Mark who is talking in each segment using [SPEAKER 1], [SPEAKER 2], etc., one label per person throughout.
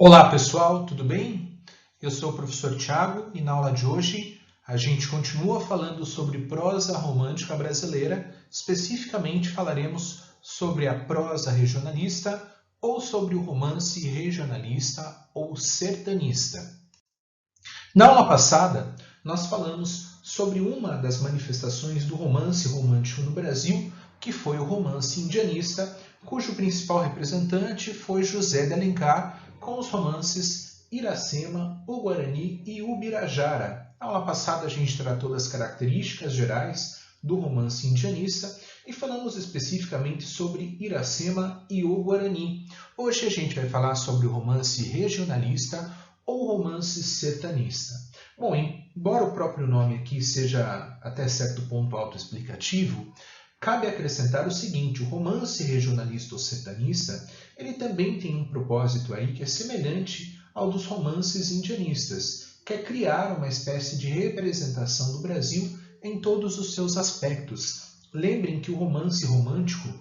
[SPEAKER 1] Olá pessoal, tudo bem? Eu sou o professor Tiago e na aula de hoje a gente continua falando sobre prosa romântica brasileira, especificamente falaremos sobre a prosa regionalista ou sobre o romance regionalista ou sertanista. Na aula passada, nós falamos sobre uma das manifestações do romance romântico no Brasil, que foi o romance indianista, cujo principal representante foi José de Alencar, com os romances Iracema, O Guarani e Ubirajara. Na aula passada, a gente tratou das características gerais do romance indianista e falamos especificamente sobre Iracema e O Guarani. Hoje a gente vai falar sobre o romance regionalista ou romance sertanista. Bom, embora o próprio nome aqui seja até certo ponto autoexplicativo, cabe acrescentar o seguinte: o romance regionalista ou sertanista, ele também tem um propósito aí que é semelhante ao dos romances indianistas, que é criar uma espécie de representação do Brasil em todos os seus aspectos. Lembrem que o romance romântico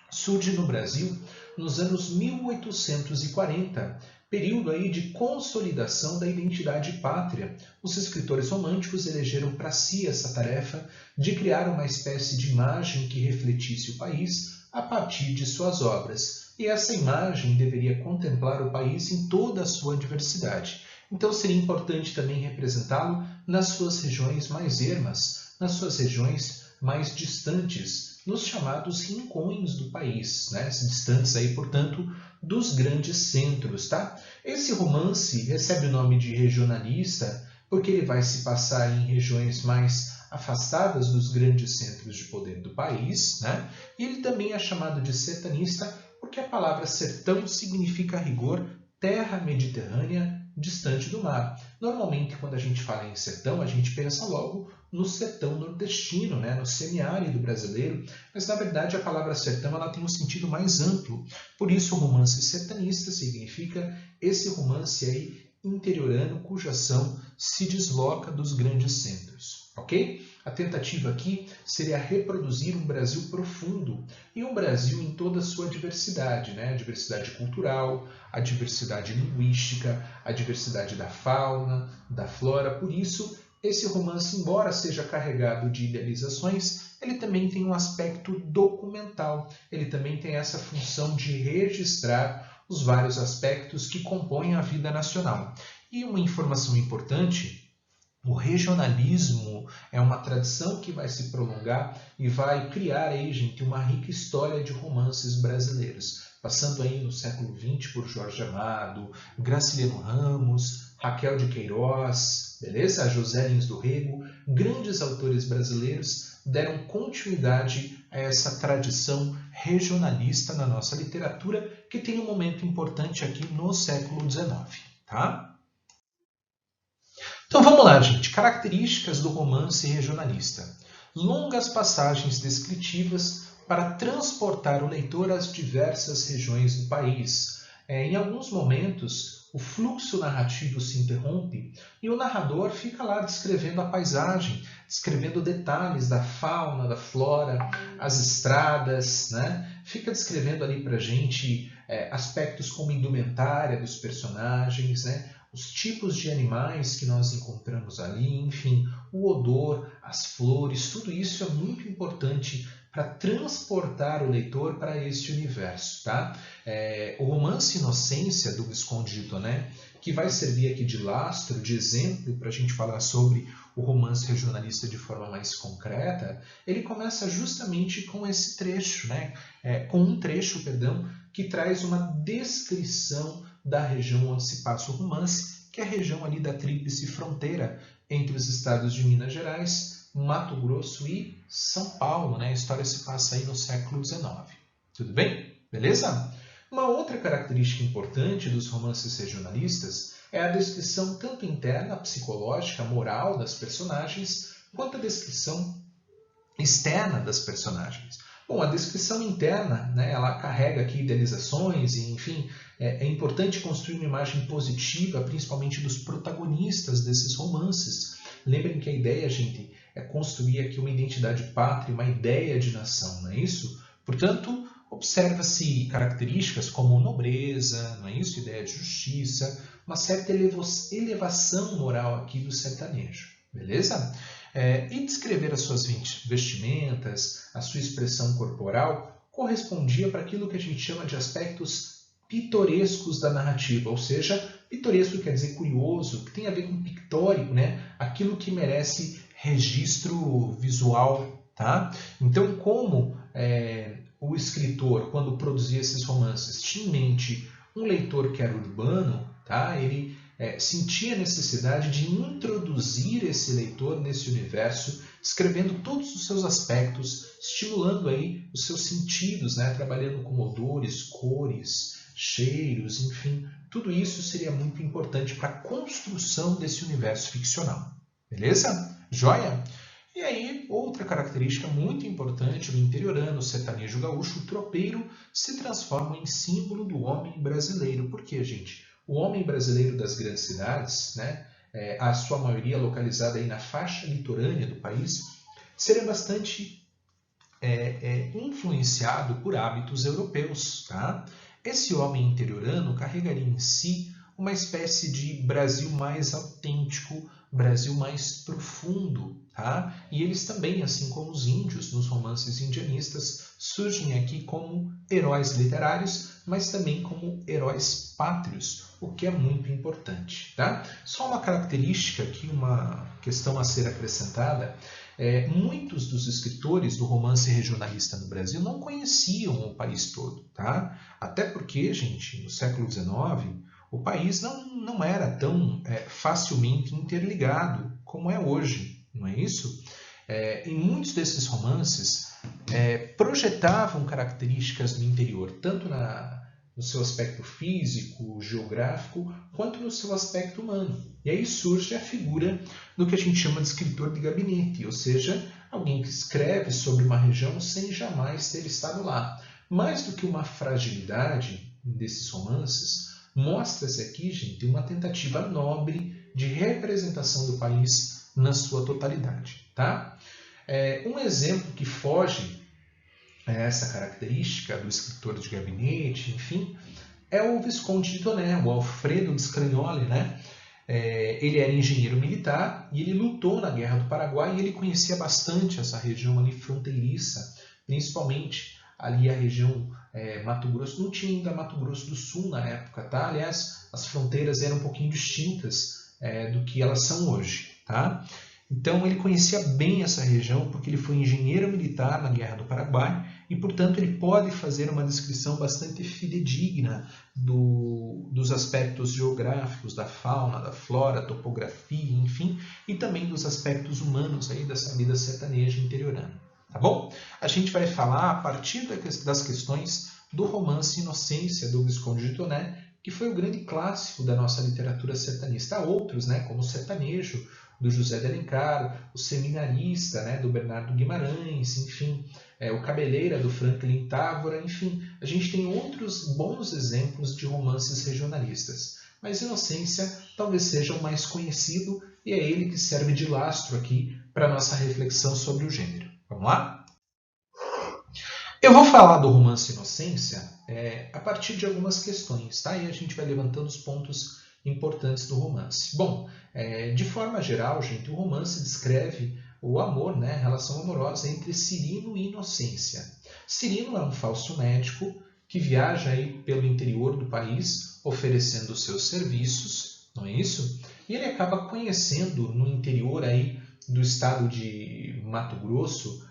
[SPEAKER 1] surge no Brasil nos anos 1840, período aí de consolidação da identidade pátria. Os escritores românticos elegeram para si essa tarefa de criar uma espécie de imagem que refletisse o país a partir de suas obras. E essa imagem deveria contemplar o país em toda a sua diversidade. Então seria importante também representá-lo nas suas regiões mais ermas, nas suas regiões mais distantes, nos chamados rincões do país, né? Distantes aí, portanto, dos grandes centros, tá? Esse romance recebe o nome de regionalista porque ele vai se passar em regiões mais afastadas dos grandes centros de poder do país, né? E ele também é chamado de sertanista porque a palavra sertão significa, a rigor, terra mediterrânea distante do mar. Normalmente, quando a gente fala em sertão, a gente pensa logo no sertão nordestino, né? No semiárido brasileiro, mas na verdade a palavra sertão ela tem um sentido mais amplo. Por isso o romance sertanista significa esse romance aí interiorano cuja ação se desloca dos grandes centros, ok? A tentativa aqui seria reproduzir um Brasil profundo e um Brasil em toda a sua diversidade, né? A diversidade cultural, a diversidade linguística, a diversidade da fauna, da flora. Por isso, esse romance, embora seja carregado de idealizações, ele também tem um aspecto documental. Ele também tem essa função de registrar os vários aspectos que compõem a vida nacional. E uma informação importante: o regionalismo é uma tradição que vai se prolongar e vai criar aí, gente, uma rica história de romances brasileiros, passando aí no século XX por Jorge Amado, Graciliano Ramos, Raquel de Queiroz, beleza? José Lins do Rego. Grandes autores brasileiros deram continuidade a essa tradição regionalista na nossa literatura, que tem um momento importante aqui no século XIX, tá? Então vamos lá, gente. Características do romance regionalista. Longas passagens descritivas para transportar o leitor às diversas regiões do país. Em alguns momentos, o fluxo narrativo se interrompe e o narrador fica lá descrevendo a paisagem, descrevendo detalhes da fauna, da flora, as estradas, né? Fica descrevendo ali para a gente aspectos como indumentária dos personagens, né? Os tipos de animais que nós encontramos ali, enfim, o odor, as flores, tudo isso é muito importante para transportar o leitor para este universo, tá? O romance Inocência, do Visconde de Toné, que vai servir aqui de lastro, de exemplo, para a gente falar sobre o romance regionalista de forma mais concreta, ele começa justamente com esse trecho, né? Com um trecho, perdão, que traz uma descrição da região onde se passa o romance, que é a região ali da tríplice fronteira entre os estados de Minas Gerais, Mato Grosso e São Paulo, né? A história se passa aí no século XIX. Tudo bem? Beleza? Uma outra característica importante dos romances regionalistas é a descrição tanto interna, psicológica, moral das personagens, quanto a descrição externa das personagens. Bom, a descrição interna, né, ela carrega aqui idealizações e, enfim, é importante construir uma imagem positiva, principalmente dos protagonistas desses romances. Lembrem que a ideia, gente, é construir aqui uma identidade pátria, uma ideia de nação, não é isso? Portanto, Observa-se características como nobreza, não é isso? Ideia de justiça, uma certa elevação moral aqui do sertanejo, beleza? E descrever as suas vestimentas, a sua expressão corporal, correspondia para aquilo que a gente chama de aspectos pitorescos da narrativa, ou seja, pitoresco quer dizer curioso, que tem a ver com pictórico, né? Aquilo que merece registro visual, tá? Então, como o escritor, quando produzia esses romances, tinha em mente um leitor que era urbano, tá? Ele sentia a necessidade de introduzir esse leitor nesse universo, escrevendo todos os seus aspectos, estimulando aí os seus sentidos, né? Trabalhando com odores, cores, cheiros, enfim, tudo isso seria muito importante para a construção desse universo ficcional. Beleza? Joia? E aí, outra característica muito importante do interiorano, sertanejo gaúcho, o tropeiro se transforma em símbolo do homem brasileiro. Por quê, gente? O homem brasileiro das grandes cidades, né, a sua maioria localizada aí na faixa litorânea do país, seria bastante influenciado por hábitos europeus, tá? Esse homem interiorano carregaria em si uma espécie de Brasil mais autêntico, Brasil mais profundo, tá? E eles também, assim como os índios nos romances indianistas, surgem aqui como heróis literários, mas também como heróis pátrios, o que é muito importante, tá? Só uma característica aqui, uma questão a ser acrescentada, muitos dos escritores do romance regionalista no Brasil não conheciam o país todo, tá? Até porque, gente, no século XIX, o país não era tão facilmente interligado como é hoje, não é isso? E muitos desses romances projetavam características do interior, tanto no seu aspecto físico, geográfico, quanto no seu aspecto humano. E aí surge a figura do que a gente chama de escritor de gabinete, ou seja, alguém que escreve sobre uma região sem jamais ter estado lá. Mais do que uma fragilidade desses romances, mostra-se aqui, gente, uma tentativa nobre de representação do país na sua totalidade, tá? Um exemplo que foge a essa característica do escritor de gabinete, enfim, é o Visconde de Toné, o Alfredo de Scragnoli, né? Ele era engenheiro militar e ele lutou na Guerra do Paraguai e ele conhecia bastante essa região ali fronteiriça, principalmente ali a região Mato Grosso, não tinha ainda Mato Grosso do Sul na época, tá? Aliás, as fronteiras eram um pouquinho distintas do que elas são hoje, tá? Então ele conhecia bem essa região porque ele foi engenheiro militar na Guerra do Paraguai e, portanto, ele pode fazer uma descrição bastante fidedigna dos aspectos geográficos, da fauna, da flora, topografia, enfim, e também dos aspectos humanos aí dessa vida sertaneja interiorana. Tá bom? A gente vai falar a partir das questões do romance Inocência, do Visconde de Toné, que foi o grande clássico da nossa literatura sertanista. Há outros, né, como o Sertanejo, do José de Alencar, o Seminarista, né, do Bernardo Guimarães, enfim, o Cabeleira, do Franklin Távora, enfim, a gente tem outros bons exemplos de romances regionalistas. Mas Inocência talvez seja o mais conhecido e é ele que serve de lastro aqui para a nossa reflexão sobre o gênero. Vamos lá? Eu vou falar do romance Inocência a partir de algumas questões, tá? E a gente vai levantando os pontos importantes do romance. Bom, de forma geral, gente, o romance descreve o amor, né, a relação amorosa entre Cirino e Inocência. Cirino é um falso médico que viaja aí pelo interior do país oferecendo seus serviços, não é isso? E ele acaba conhecendo no interior aí do estado de Mato Grosso,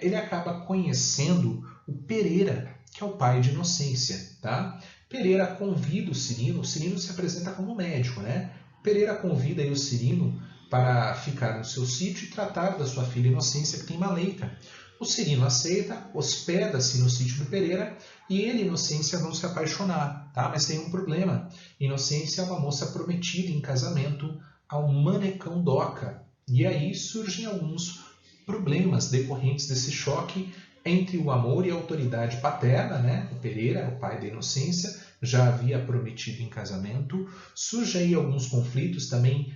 [SPEAKER 1] ele acaba conhecendo o Pereira, que é o pai de Inocência, tá? Pereira convida o Cirino se apresenta como médico, né? Pereira convida aí o Cirino para ficar no seu sítio e tratar da sua filha Inocência, que tem uma leita. O Cirino aceita, hospeda-se no sítio do Pereira e ele e Inocência vão se apaixonar, tá? Mas tem um problema. Inocência é uma moça prometida em casamento ao manecão Doca. E aí surgem alguns problemas decorrentes desse choque entre o amor e a autoridade paterna, né? O Pereira, o pai da Inocência, já havia prometido em casamento. Surgem aí alguns conflitos também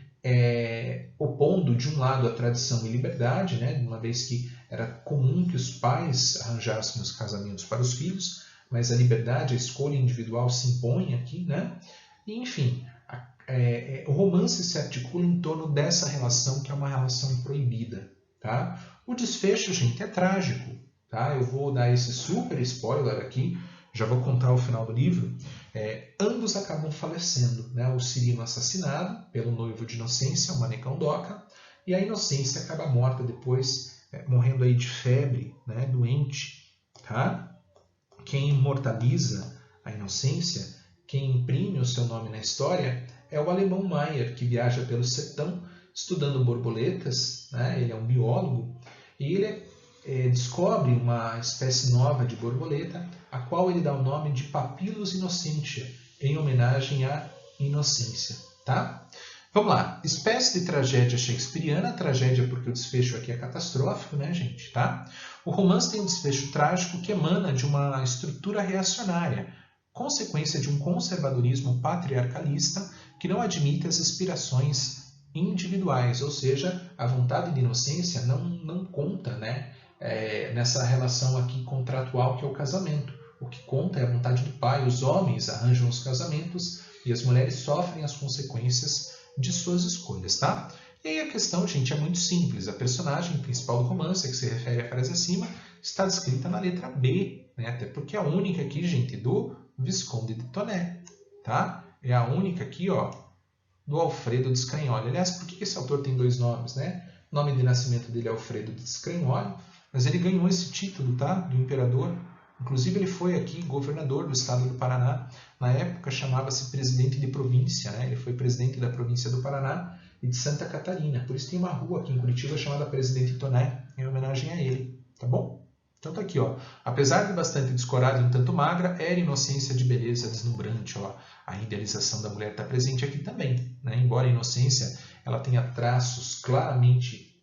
[SPEAKER 1] opondo de um lado a tradição e liberdade, né, uma vez que era comum que os pais arranjassem os casamentos para os filhos, mas a liberdade, a escolha individual se impõe aqui, né? E, enfim, o romance se articula em torno dessa relação, que é uma relação proibida, tá? O desfecho, gente, é trágico, tá? Eu vou dar esse super spoiler aqui, já vou contar o final do livro. Ambos acabam falecendo, né? O Cirino assassinado pelo noivo de Inocência, o Manecão Doca, e a Inocência acaba morta depois, morrendo aí de febre, né? Doente, tá? Quem imortaliza a Inocência, quem imprime o seu nome na história, é o alemão Mayr, que viaja pelo sertão estudando borboletas, né? Ele é um biólogo, e ele descobre uma espécie nova de borboleta, a qual ele dá o nome de Papilus Innocentia, em homenagem à inocência. Tá? Vamos lá. Espécie de tragédia shakespeariana, tragédia porque o desfecho aqui é catastrófico, né, gente? Tá? O romance tem um desfecho trágico que emana de uma estrutura reacionária, consequência de um conservadorismo patriarcalista que não admite as aspirações individuais, ou seja, a vontade de inocência não conta, né, nessa relação aqui contratual que é o casamento. O que conta é a vontade do pai. Os homens arranjam os casamentos e as mulheres sofrem as consequências de suas escolhas, tá? E aí a questão, gente, é muito simples. A personagem principal do romance, que se refere à frase acima, está descrita na letra B, né? Até porque é a única aqui, gente, do Visconde de Toné, tá? É a única aqui, ó, do Alfredo de Scragnoli. Aliás, por que esse autor tem dois nomes, né? O nome de nascimento dele é Alfredo de Scragnoli, mas ele ganhou esse título, tá? Do imperador. Inclusive, ele foi aqui governador do estado do Paraná. Na época, chamava-se presidente de província, né? Ele foi presidente da província do Paraná e de Santa Catarina. Por isso tem uma rua aqui em Curitiba chamada Presidente Toné, em homenagem a ele. Tá bom? Então tá aqui, ó. Apesar de bastante descorada e um tanto magra, era inocência de beleza deslumbrante, ó. A idealização da mulher está presente aqui também, né? Embora a inocência ela tenha traços claramente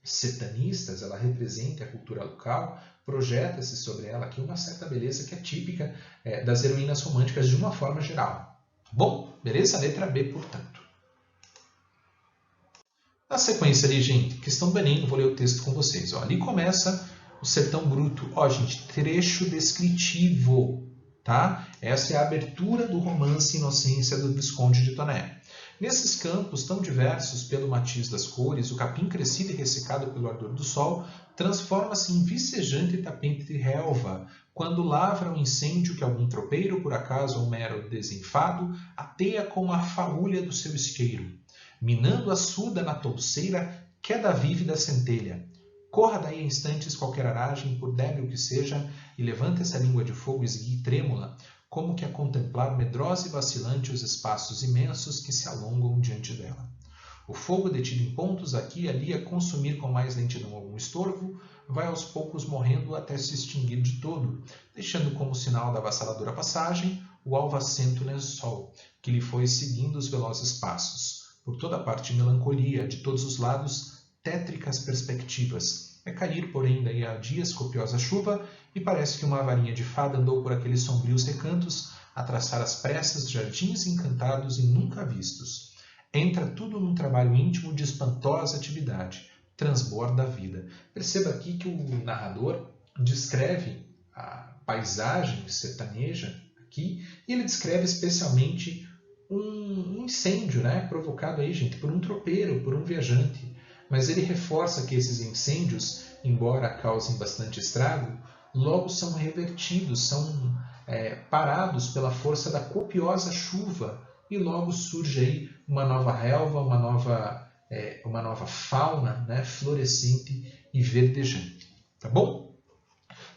[SPEAKER 1] setanistas, ela representa a cultura local, projeta-se sobre ela aqui uma certa beleza que é típica das heroínas românticas de uma forma geral. Bom, beleza? Letra B, portanto. Na sequência ali, gente, questão do Enem, eu vou ler o texto com vocês. Ó. Ali começa o Sertão Bruto. Ó, gente, trecho descritivo, tá? Essa é a abertura do romance Inocência do Visconde de Toné. Nesses campos tão diversos pelo matiz das cores, o capim crescido e ressecado pelo ardor do sol transforma-se em vicejante tapete de relva, quando lavra um incêndio que algum tropeiro, por acaso ou mero desenfado, ateia com a faúlha do seu isqueiro. Minando a surda na touceira, queda vívida centelha. Corra daí a instantes qualquer aragem, por débil que seja, e levanta essa língua de fogo esguia e trêmula, como que a contemplar medrosa e vacilante os espaços imensos que se alongam diante dela. O fogo detido em pontos aqui e ali a consumir com mais lentidão algum estorvo, vai aos poucos morrendo até se extinguir de todo, deixando como sinal da avassaladora passagem o alvacento lençol, que lhe foi seguindo os velozes passos. Por toda parte melancolia, de todos os lados tétricas perspectivas. É cair, porém, daí a dias copiosa chuva, e parece que uma varinha de fada andou por aqueles sombrios recantos, a traçar às pressas jardins encantados e nunca vistos. Entra tudo num trabalho íntimo de espantosa atividade, transborda a vida. Perceba aqui que o narrador descreve a paisagem sertaneja aqui, e ele descreve especialmente um incêndio, né, provocado aí, gente, por um tropeiro, por um viajante. Mas ele reforça que esses incêndios, embora causem bastante estrago, logo são revertidos, são parados pela força da copiosa chuva, e logo surge aí uma nova relva, uma nova fauna, né, florescente e verdejante. Tá bom?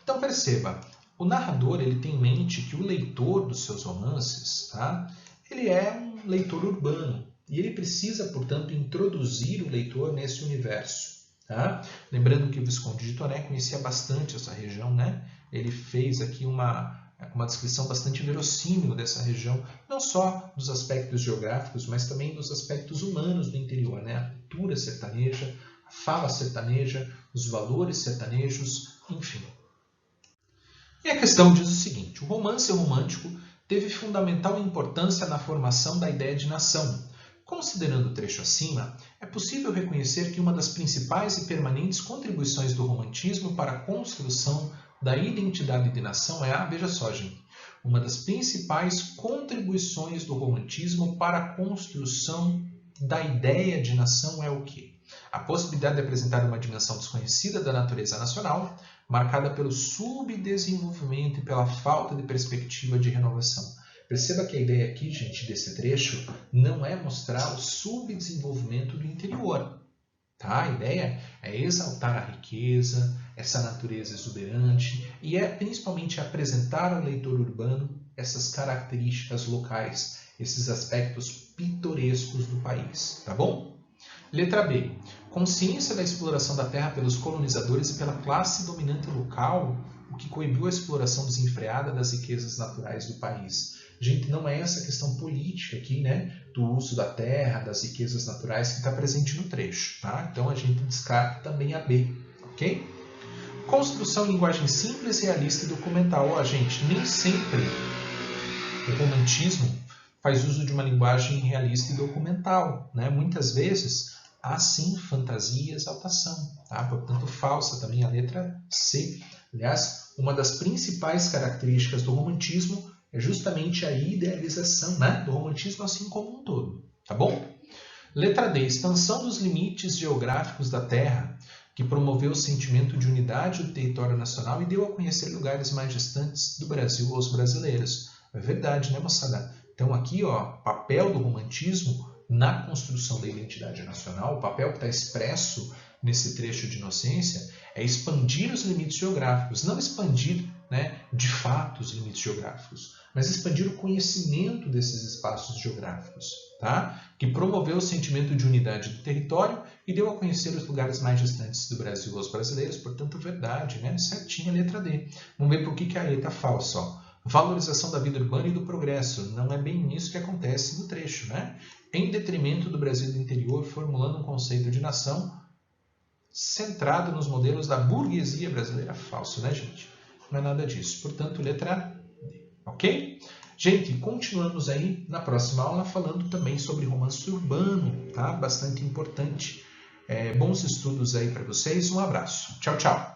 [SPEAKER 1] Então perceba, o narrador ele tem em mente que o leitor dos seus romances, tá, ele é um leitor urbano, e ele precisa, portanto, introduzir o leitor nesse universo. Tá? Lembrando que o Visconde de Toné conhecia bastante essa região, né? Ele fez aqui uma descrição bastante verossímil dessa região, não só dos aspectos geográficos, mas também dos aspectos humanos do interior, né? A cultura sertaneja, a fala sertaneja, os valores sertanejos, enfim. E a questão diz o seguinte: o romance romântico teve fundamental importância na formação da ideia de nação, Considerando o trecho acima, é possível reconhecer que uma das principais e permanentes contribuições do romantismo para a construção da identidade de nação é veja só, gente, uma das principais contribuições do romantismo para a construção da ideia de nação é o quê? A possibilidade de apresentar uma dimensão desconhecida da natureza nacional, marcada pelo subdesenvolvimento e pela falta de perspectiva de renovação. Perceba que a ideia aqui, gente, desse trecho, não é mostrar o subdesenvolvimento do interior. Tá? A ideia é exaltar a riqueza, essa natureza exuberante, e é principalmente apresentar ao leitor urbano essas características locais, esses aspectos pitorescos do país. Tá bom? Letra B. Consciência da exploração da terra pelos colonizadores e pela classe dominante local, o que coibiu a exploração desenfreada das riquezas naturais do país. Gente, não é essa questão política aqui, né, do uso da terra, das riquezas naturais que está presente no trecho, tá? Então a gente descarta também a B, ok? Construção em linguagem simples, realista e documental. Ó, gente, nem sempre o romantismo faz uso de uma linguagem realista e documental, né? Muitas vezes há sim fantasia e exaltação, tá? Portanto, falsa também a letra C. Aliás, uma das principais características do romantismo é justamente a idealização, né, do romantismo assim como um todo. Tá bom? Letra D. Expansão dos limites geográficos da Terra, que promoveu o sentimento de unidade do território nacional e deu a conhecer lugares mais distantes do Brasil aos brasileiros. É verdade, né, moçada? Então aqui, ó, papel do romantismo na construção da identidade nacional, o papel que está expresso nesse trecho de Inocência é expandir os limites geográficos, não expandir, né, de fato os limites geográficos, mas expandir o conhecimento desses espaços geográficos, tá? Que promoveu o sentimento de unidade do território e deu a conhecer os lugares mais distantes do Brasil aos brasileiros, portanto, verdade, né? Certinho a letra D. Vamos ver por que a E está falsa, ó. Valorização da vida urbana e do progresso. Não é bem isso que acontece no trecho, né? Em detrimento do Brasil do interior, formulando um conceito de nação centrado nos modelos da burguesia brasileira. Falso, né, gente? Não é nada disso. Portanto, letra D. Ok? Gente, continuamos aí na próxima aula falando também sobre romance urbano, tá? Bastante importante. Bons estudos aí para vocês. Um abraço. Tchau, tchau.